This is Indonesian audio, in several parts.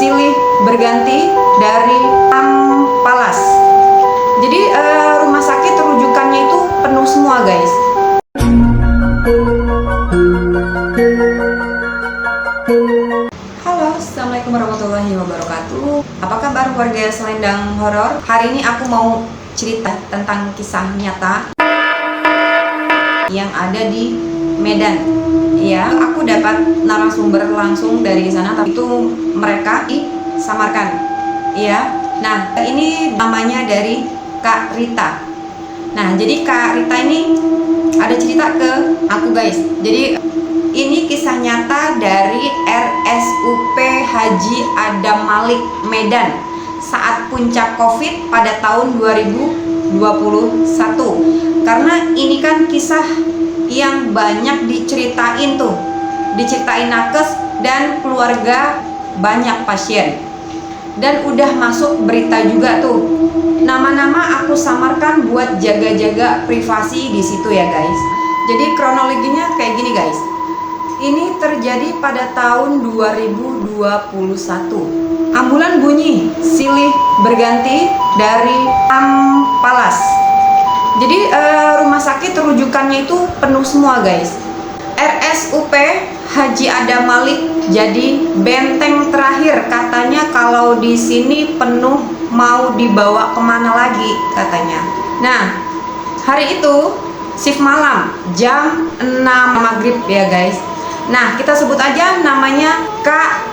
silih berganti dari ampalas. Jadi rumah sakit rujukannya itu penuh semua guys. Halo, assalamualaikum warahmatullahi wabarakatuh. Apa kabar warga Selendang Horor? Hari ini aku mau cerita tentang kisah nyata yang ada di Medan. Ya, aku dapat narasumber langsung dari sana, tapi itu mereka disamarkan. Ya, nah ini namanya dari Kak Rita. Nah, jadi Kak Rita ini ada cerita ke aku guys. Jadi ini kisah nyata dari RSUP Haji Adam Malik Medan saat puncak COVID pada tahun 2021. Karena ini kan kisah yang banyak diceritain nakes dan keluarga banyak pasien. Dan udah masuk berita juga tuh. Nama-nama aku samarkan buat jaga-jaga privasi di situ ya guys. Jadi kronologinya kayak gini guys. Ini terjadi pada tahun 2021. Ambulan bunyi silih berganti dari ampalas. Jadi rumah sakit rujukannya itu penuh semua guys. RSUP Haji Adam Malik jadi benteng terakhir katanya. Kalau di sini penuh mau dibawa kemana lagi katanya. Nah, hari itu shift malam jam 6 maghrib ya guys. Nah, kita sebut aja namanya Kak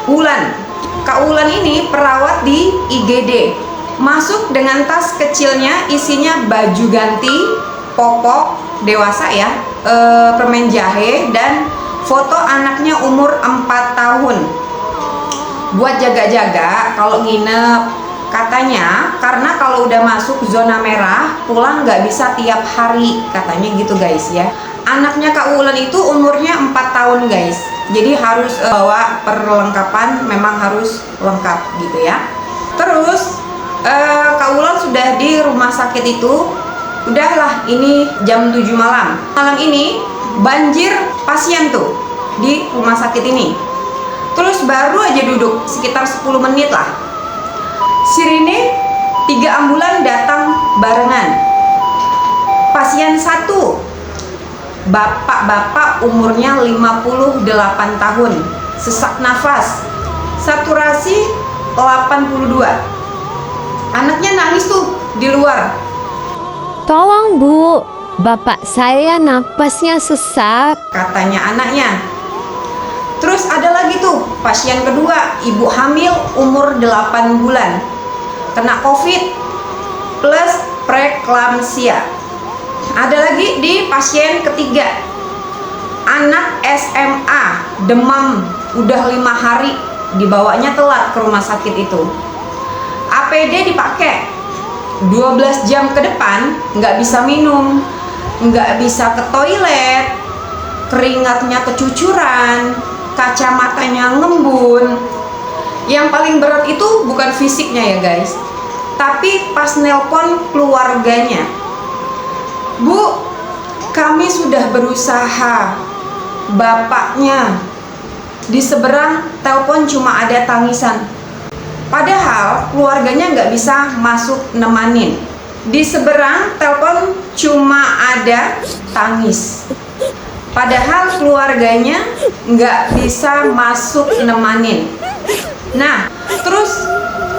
Ulan. Kak Ulan ini perawat di IGD. Masuk dengan tas kecilnya isinya baju ganti, popok dewasa ya, permen jahe, dan foto anaknya umur 4 tahun. Buat jaga-jaga kalau nginep. Katanya karena kalau udah masuk zona merah pulang nggak bisa tiap hari, katanya gitu guys ya. Anaknya Kak Ulan itu umurnya 4 tahun guys. Jadi harus bawa perlengkapan, memang harus lengkap gitu ya. Terus Kak Ulan sudah di rumah sakit itu. Udahlah, ini jam 7 malam. Malam ini banjir pasien tuh di rumah sakit ini. Terus baru aja duduk sekitar 10 menit lah. Sirine 3 ambulan datang barengan. Pasien 1, bapak-bapak umurnya 58 tahun, sesak nafas, saturasi 82. Anaknya nangis tuh di luar. Tolong bu, bapak saya napasnya sesak, katanya anaknya. Terus ada lagi tuh pasien kedua, ibu hamil umur 8 bulan, kena COVID plus preeklamsia. Ada lagi di pasien ketiga, anak SMA demam udah 5 hari, dibawanya telat ke rumah sakit itu. APD dipakai 12 jam ke depan, nggak bisa minum, nggak bisa ke toilet, keringatnya kecucuran, kacamatanya ngembun. Yang paling berat itu bukan fisiknya ya guys, tapi pas nelpon keluarganya. Bu, kami sudah berusaha, bapaknya di seberang telepon cuma ada tangisan. Padahal keluarganya nggak bisa masuk nemanin. Di seberang telepon cuma ada tangis. Padahal keluarganya nggak bisa masuk nemanin. Nah, terus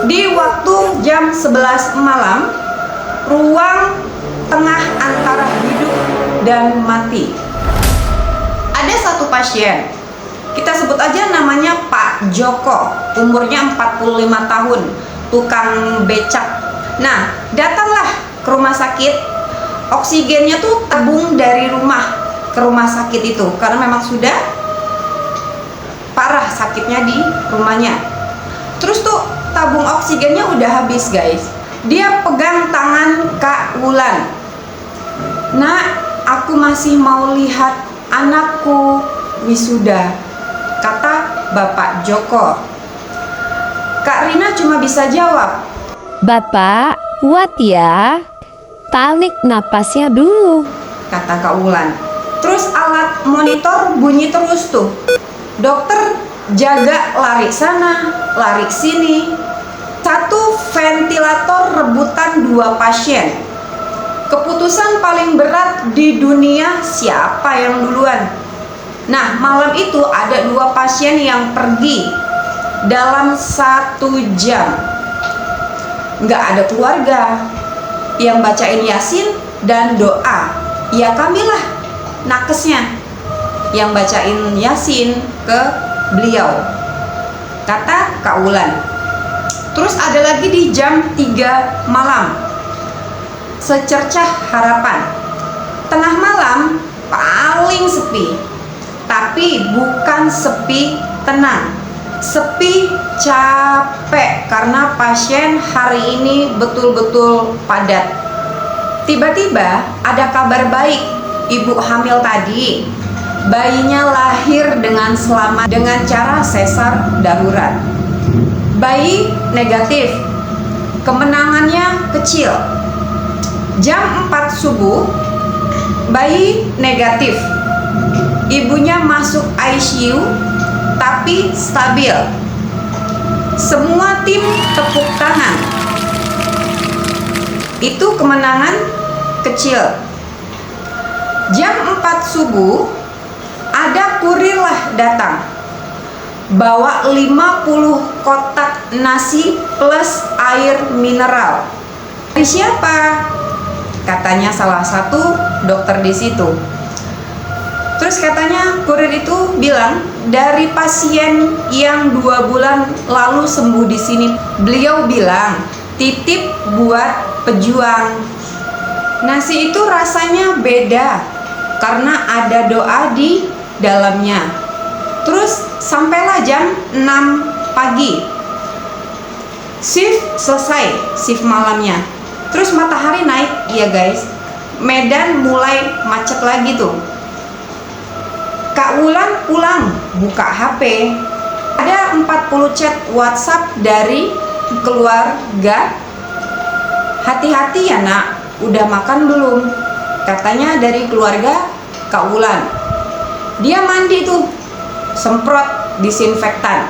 di waktu jam 11 malam, ruang tengah antara hidup dan mati. Ada satu pasien, kita sebut aja namanya Pak Joko, umurnya 45 tahun, tukang becak. Nah, datanglah ke rumah sakit. Oksigennya tuh tabung dari rumah ke rumah sakit itu, karena memang sudah parah sakitnya di rumahnya. Terus tuh tabung oksigennya udah habis guys. Dia pegang tangan Kak Wulan. Nak, aku masih mau lihat anakku wisuda, kata Bapak Joko. Kak Rina cuma bisa jawab, bapak kuat ya, tarik napasnya dulu, kata Kak Wulan. Terus alat monitor bunyi terus tuh. Dokter jaga lari sana, lari sini. Satu ventilator rebutan 2 pasien. Keputusan paling berat di dunia siapa yang duluan? Nah, malam itu ada 2 pasien yang pergi dalam 1 jam. Nggak ada keluarga yang bacain Yasin dan doa. Ya kamilah nakesnya yang bacain Yasin ke beliau, kata Kak Wulan. Terus ada lagi di jam 3 malam, Secercah Harapan. Tengah malam paling sepi, tapi bukan sepi tenang, sepi capek karena pasien hari ini betul-betul padat. Tiba-tiba ada kabar baik, ibu hamil tadi, bayinya lahir dengan selamat dengan cara sesar darurat. Bayi negatif, kemenangannya kecil. Jam 4 subuh, bayi negatif. Ibunya masuk ICU tapi stabil. Semua tim tepuk tangan. Itu kemenangan kecil. Jam 4 subuh, ada kurir lah datang, bawa 50 kotak nasi plus air mineral. Dari siapa? Katanya salah satu dokter di situ. Terus katanya kurir itu bilang dari pasien yang 2 bulan lalu sembuh di sini. Beliau bilang titip buat pejuang. Nasi itu rasanya beda karena ada doa di dalamnya. Terus sampailah jam 6 pagi. Shift selesai, shift malamnya. Terus matahari naik, ya guys. Medan mulai macet lagi tuh. Kak Wulan pulang, buka HP. Ada 40 chat WhatsApp dari keluarga. Hati-hati ya nak, udah makan belum? Katanya dari keluarga Kak Wulan. Dia mandi tuh, semprot disinfektan,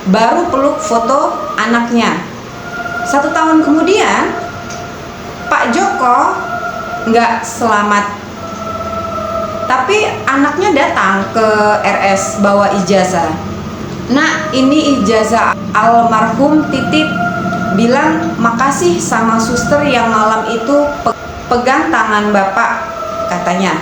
baru peluk foto anaknya. 1 tahun kemudian Pak Joko nggak selamat, tapi anaknya datang ke RS bawa ijazah. Nah, ini ijazah almarhum, titip, bilang makasih sama suster yang malam itu pegang tangan bapak, katanya.